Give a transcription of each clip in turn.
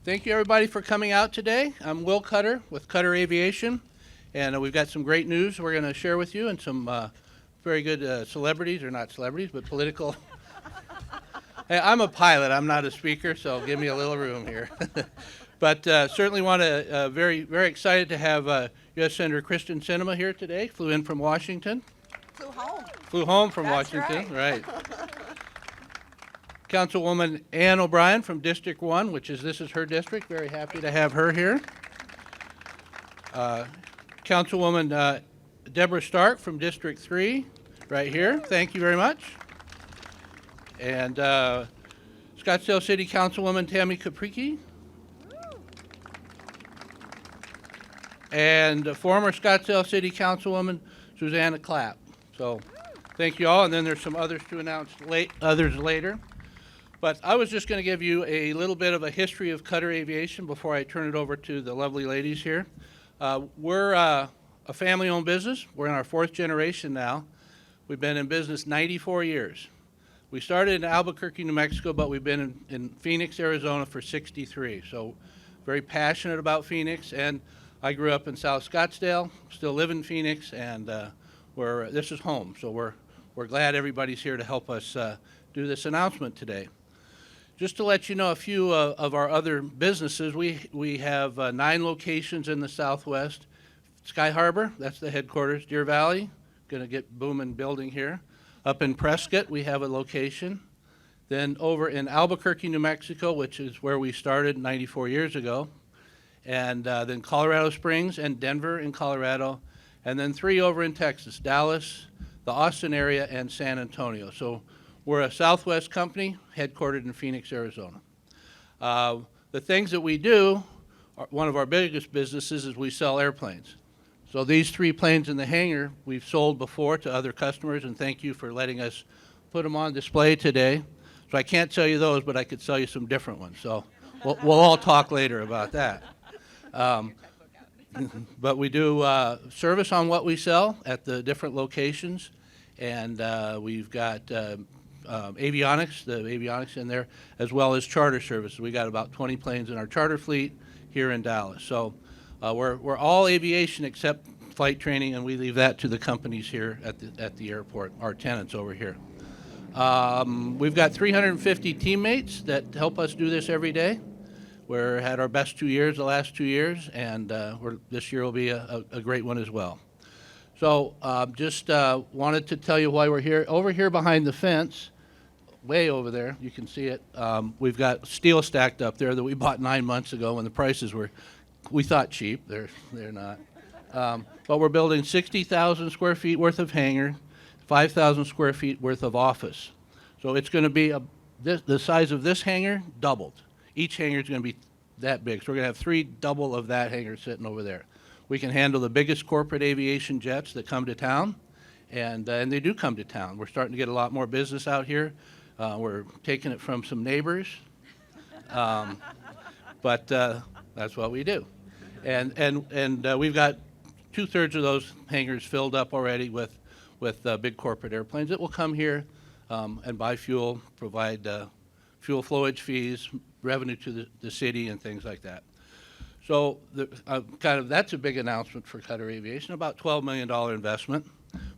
Thank you everybody for coming out today. I'm Will Cutter with Cutter Aviation, and we've got some great news we're going to share with you and some very good celebrities, or not celebrities, but political. Hey, I'm a pilot, I'm not a speaker, so give me a little room here. But certainly want to, very excited to have U.S. Senator Kristen Sinema here today, flew in from Washington. Flew home from That's Washington, right. Councilwoman Ann O'Brien from District 1, this is her district. Very happy to have her here. Councilwoman Deborah Stark from District 3, right here. Thank you very much. And Scottsdale City Councilwoman Tammy Capricci. And former Scottsdale City Councilwoman Susanna Clapp. So thank you all. And then there's some others to announce later. But I was just going to give you a little bit of a history of Cutter Aviation before I turn it over to the lovely ladies here. We're a family-owned business. We're in our 4th generation now. We've been in business 94 years. We started in Albuquerque, New Mexico, but we've been in Phoenix, Arizona for 63. So very passionate about Phoenix. And I grew up in South Scottsdale, still live in Phoenix, and this is home. So we're glad everybody's here to help us do this announcement today. Just to let you know a few of our other businesses, we have 9 locations in the Southwest. Sky Harbor, that's the headquarters. Deer Valley, going to get booming building here. Up in Prescott, we have a location. Then over in Albuquerque, New Mexico, which is where we started 94 years ago. And then Colorado Springs and Denver in Colorado. And then 3 over in Texas, Dallas, the Austin area, and San Antonio. So we're a Southwest company headquartered in Phoenix, Arizona. The things that we do, one of our biggest businesses is we sell airplanes. So these 3 planes in the hangar we've sold before to other customers, and thank you for letting us put them on display today. So I can't tell you those, but I could sell you some different ones. So we'll all talk later about that. But we do service on what we sell at the different locations, and we've got avionics, the avionics in there, as well as charter services. We got about 20 planes in our charter fleet here in Dallas. So we're all aviation except flight training, and we leave that to the companies here at the airport, our tenants over here. We've got 350 teammates that help us do this every day. We're had our best 2 years, the last 2 years, and this year will be a great one as well. So just wanted to tell you why we're here. Over here behind the fence, way over there, you can see it, we've got steel stacked up there that we bought 9 months ago when the prices were, we thought, cheap. They're not. But we're building 60,000 square feet worth of hangar, 5,000 square feet worth of office. So it's going to be the size of this hangar doubled. Each hangar is going to be that big. So we're going to have 3 double of that hangar sitting over there. We can handle the biggest corporate aviation jets that come to town, and they do come to town. We're starting to get a lot more business out here. We're taking it from some neighbors, but that's what we do. And we've got 2/3 of those hangars filled up already with big corporate airplanes that will come here and buy fuel, provide fuel flowage fees, revenue to the city, and things like that. So that's a big announcement for Cutter Aviation, about $12 million investment.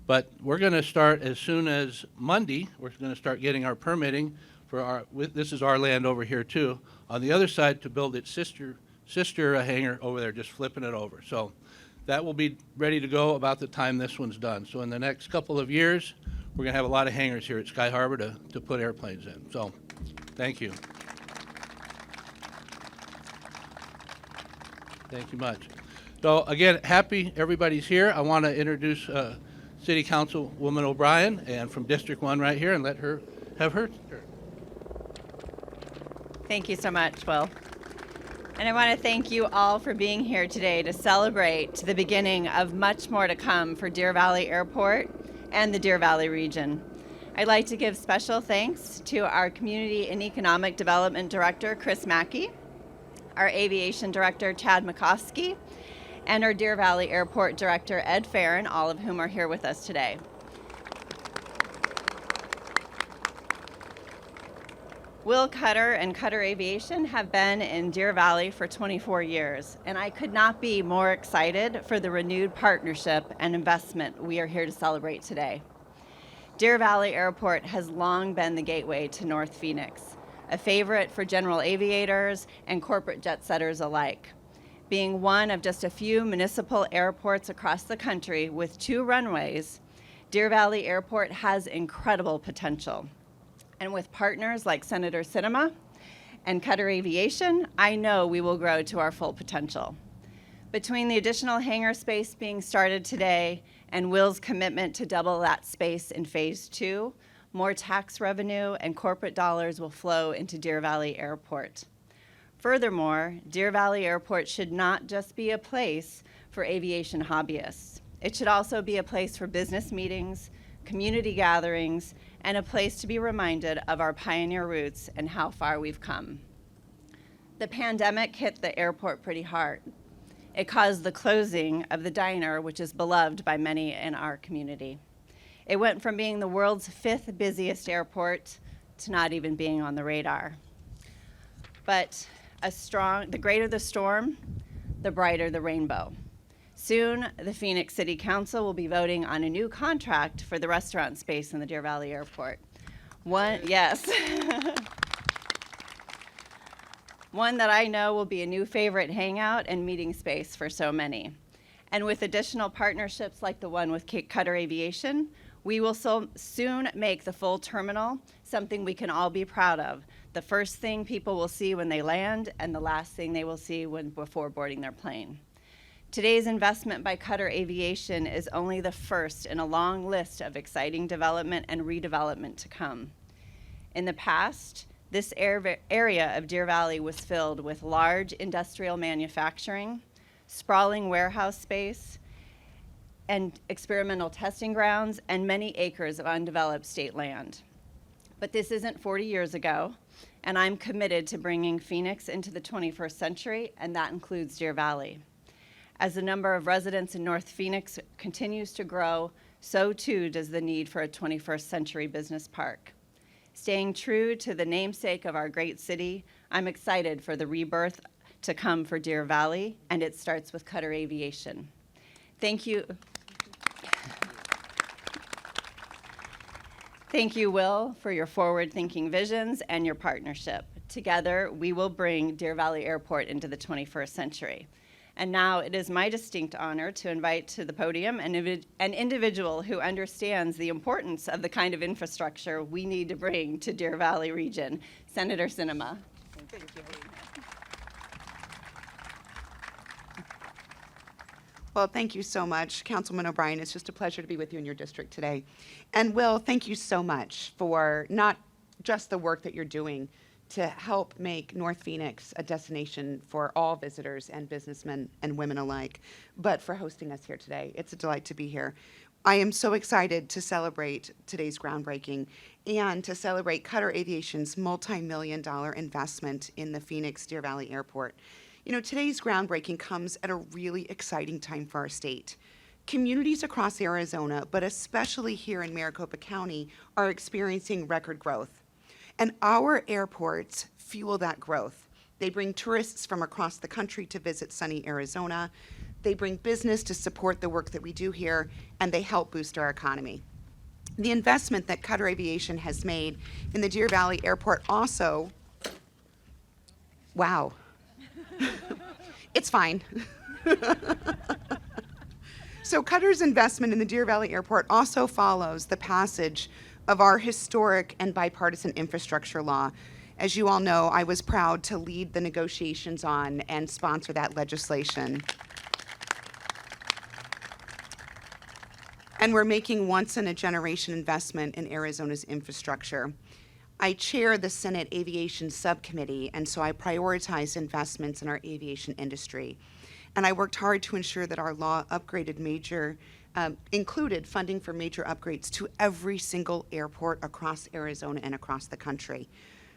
But we're going to start as soon as Monday. We're going to start getting our permitting for this is our land over here too, on the other side to build its sister hangar over there, just flipping it over. So that will be ready to go about the time this one's done. So in the next couple of years, we're going to have a lot of hangars here at Sky Harbor to put airplanes in. So thank you. Thank you much. So again, happy everybody's here. I want to introduce City Councilwoman O'Brien, and from District 1 right here, and let her have her turn. Thank you so much, Will. And I want to thank you all for being here today to celebrate the beginning of much more to come for Deer Valley Airport and the Deer Valley region. I'd like to give special thanks to our Community and Economic Development Director, Chris Mackey, our Aviation Director, Chad McCoskey, and our Deer Valley Airport Director, Ed Farron, all of whom are here with us today. Will Cutter and Cutter Aviation have been in Deer Valley for 24 years, and I could not be more excited for the renewed partnership and investment we are here to celebrate today. Deer Valley Airport has long been the gateway to North Phoenix, a favorite for general aviators and corporate jet setters alike. Being one of just a few municipal airports across the country with 2 runways, Deer Valley Airport has incredible potential. And with partners like Senator Sinema and Cutter Aviation, I know we will grow to our full potential. Between the additional hangar space being started today and Will's commitment to double that space in phase 2, more tax revenue and corporate dollars will flow into Deer Valley Airport. Furthermore, Deer Valley Airport should not just be a place for aviation hobbyists. It should also be a place for business meetings, community gatherings, and a place to be reminded of our pioneer roots and how far we've come. The pandemic hit the airport pretty hard. It caused the closing of the diner, which is beloved by many in our community. It went from being the world's 5th busiest airport to not even being on the radar. But the greater the storm, the brighter the rainbow. Soon, the Phoenix City Council will be voting on a new contract for the restaurant space in the Deer Valley Airport. Yes. One that I know will be a new favorite hangout and meeting space for so many. And with additional partnerships like the one with Cutter Aviation, we will soon make the full terminal something we can all be proud of. The first thing people will see when they land and the last thing they will see before boarding their plane. Today's investment by Cutter Aviation is only the first in a long list of exciting development and redevelopment to come. In the past, this area of Deer Valley was filled with large industrial manufacturing, sprawling warehouse space, and experimental testing grounds, and many acres of undeveloped state land. But this isn't 40 years ago, and I'm committed to bringing Phoenix into the 21st century, and that includes Deer Valley. As the number of residents in North Phoenix continues to grow, so too does the need for a 21st century business park. Staying true to the namesake of our great city, I'm excited for the rebirth to come for Deer Valley, and it starts with Cutter Aviation. Thank you. Thank you, Will, for your forward-thinking visions and your partnership. Together, we will bring Deer Valley Airport into the 21st century. And now it is my distinct honor to invite to the podium an individual who understands the importance of the kind of infrastructure we need to bring to Deer Valley region, Senator Sinema. Thank you. Well, thank you so much, Councilwoman O'Brien. It's just a pleasure to be with you in your district today. And Will, thank you so much for not just the work that you're doing to help make North Phoenix a destination for all visitors and businessmen and women alike, but for hosting us here today. It's a delight to be here. I am so excited to celebrate today's groundbreaking and to celebrate Cutter Aviation's multi-million-dollar investment in the Phoenix Deer Valley Airport. You know, today's groundbreaking comes at a really exciting time for our state. Communities across Arizona, but especially here in Maricopa County, are experiencing record growth. And our airports fuel that growth. They bring tourists from across the country to visit sunny Arizona. They bring business to support the work that we do here, and they help boost our economy. The investment that Cutter Aviation has made in the Deer Valley Airport also, wow, it's fine. So Cutter's investment in the Deer Valley Airport also follows the passage of our historic and bipartisan infrastructure law. As you all know, I was proud to lead the negotiations on and sponsor that legislation. And we're making once-in-a-generation investment in Arizona's infrastructure. I chair the Senate Aviation Subcommittee, and so I prioritize investments in our aviation industry. And I worked hard to ensure that our law included funding for major upgrades to every single airport across Arizona and across the country.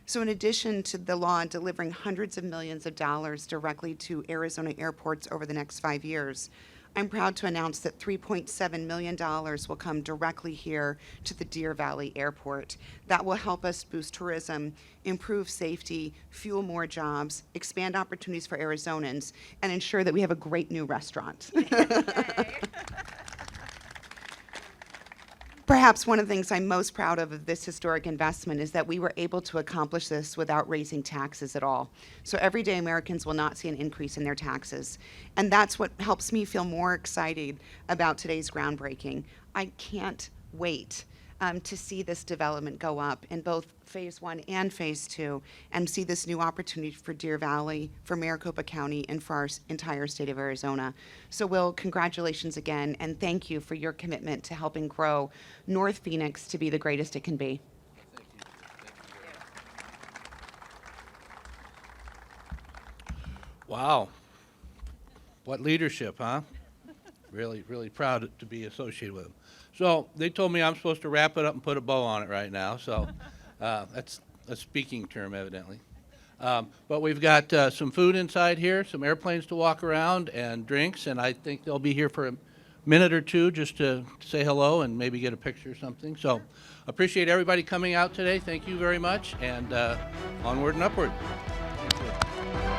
So in addition to the law delivering hundreds of millions of dollars directly to Arizona airports over the next 5 years, I'm proud to announce that $3.7 million will come directly here to the Deer Valley Airport. That will help us boost tourism, improve safety, fuel more jobs, expand opportunities for Arizonans, and ensure that we have a great new restaurant. Perhaps one of the things I'm most proud of this historic investment is that we were able to accomplish this without raising taxes at all. So everyday Americans will not see an increase in their taxes. And that's what helps me feel more excited about today's groundbreaking. I can't wait to see this development go up in both Phase 1 and Phase 2 and see this new opportunity for Deer Valley, for Maricopa County, and for our entire state of Arizona. So Will, congratulations again, and thank you for your commitment to helping grow North Phoenix to be the greatest it can be. Wow. What leadership, huh? Really, really proud to be associated with them. So they told me I'm supposed to wrap it up and put a bow on it right now. So that's a speaking term, evidently. But we've got some food inside here, some airplanes to walk around, and drinks. And I think they'll be here for a minute or two just to say hello and maybe get a picture or something. So appreciate everybody coming out today. Thank you very much. And onward and upward. Thank you.